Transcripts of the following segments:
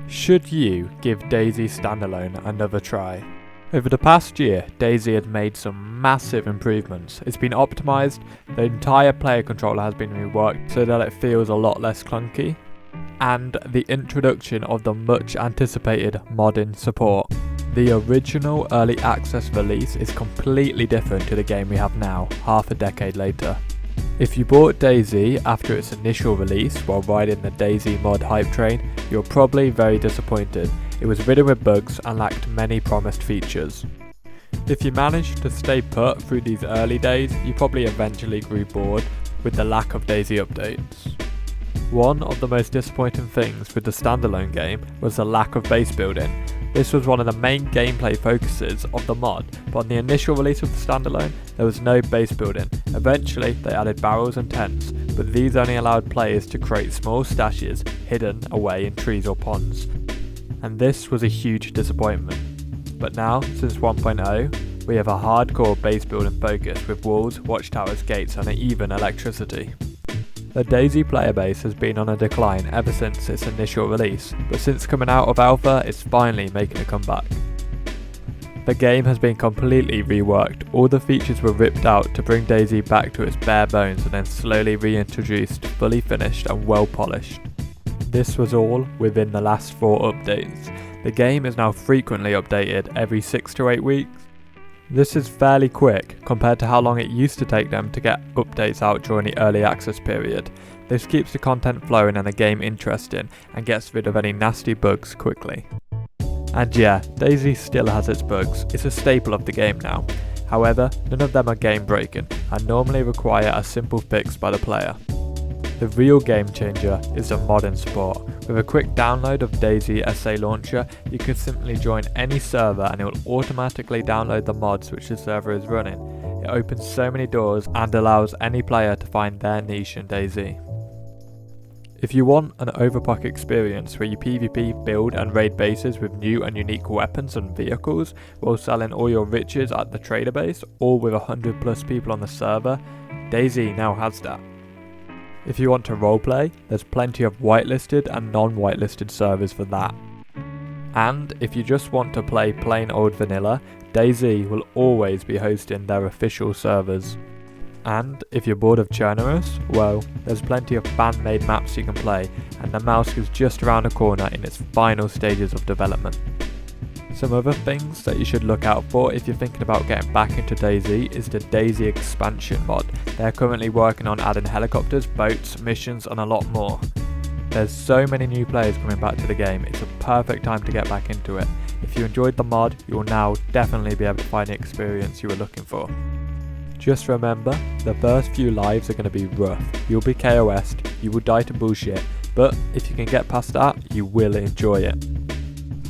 Should you give DayZ Standalone another try? Over the past year, DayZ had made some massive improvements. It's been optimised, the entire player controller has been reworked so that it feels a lot less clunky, and the introduction of the much anticipated modding support. The original early access release is completely different to the game we have now, half a decade later. If you bought DayZ after its initial release while riding the DayZ mod hype train, you're probably very disappointed. It was ridden with bugs and lacked many promised features. If you managed to stay put through these early days, you probably eventually grew bored with the lack of DayZ updates. One of the most disappointing things with the standalone game was the lack of base building. This was one of the main gameplay focuses of the mod, but on the initial release of the standalone, there was no base building. Eventually, they added barrels and tents, but these only allowed players to create small stashes hidden away in trees or ponds. And this was a huge disappointment. But now, since 1.0, we have a hardcore base building focus with walls, watchtowers, gates and even electricity. The DayZ player base has been on a decline ever since its initial release, but since coming out of alpha, it's finally making a comeback. The game has been completely reworked, all the features were ripped out to bring DayZ back to its bare bones and then slowly reintroduced, fully finished and well polished. This was all within the last 4 updates. The game is now frequently updated every 6 to 8 weeks. This is fairly quick compared to how long it used to take them to get updates out during the early access period. This keeps the content flowing and the game interesting and gets rid of any nasty bugs quickly. And yeah, DayZ still has its bugs, it's a staple of the game now. However, none of them are game breaking and normally require a simple fix by the player. The real game changer is the modding support. With a quick download of DayZ SA Launcher, you can simply join any server and it will automatically download the mods which the server is running. It opens so many doors and allows any player to find their niche in DayZ. If you want an overclock experience where you PvP, build and raid bases with new and unique weapons and vehicles while selling all your riches at the trader base, all with 100 plus people on the server, DayZ now has that. If you want to roleplay, there's plenty of whitelisted and non-whitelisted servers for that. And if you just want to play plain old vanilla, DayZ will always be hosting their official servers. And if you're bored of Chernarus, well, there's plenty of fan-made maps you can play, and the Mouse is just around the corner in its final stages of development. Some other things that you should look out for if you're thinking about getting back into DayZ is the DayZ expansion mod. They're currently working on adding helicopters, boats, missions and a lot more. There's so many new players coming back to the game, it's a perfect time to get back into it. If you enjoyed the mod, you will now definitely be able to find the experience you were looking for. Just remember, the first few lives are going to be rough. You'll be KOS'd, you will die to bullshit, but if you can get past that, you will enjoy it.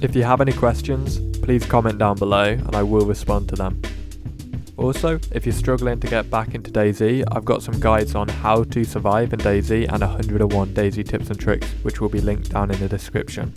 If you have any questions, please comment down below and I will respond to them. Also, if you're struggling to get back into DayZ, I've got some guides on how to survive in DayZ and 101 DayZ tips and tricks, which will be linked down in the description.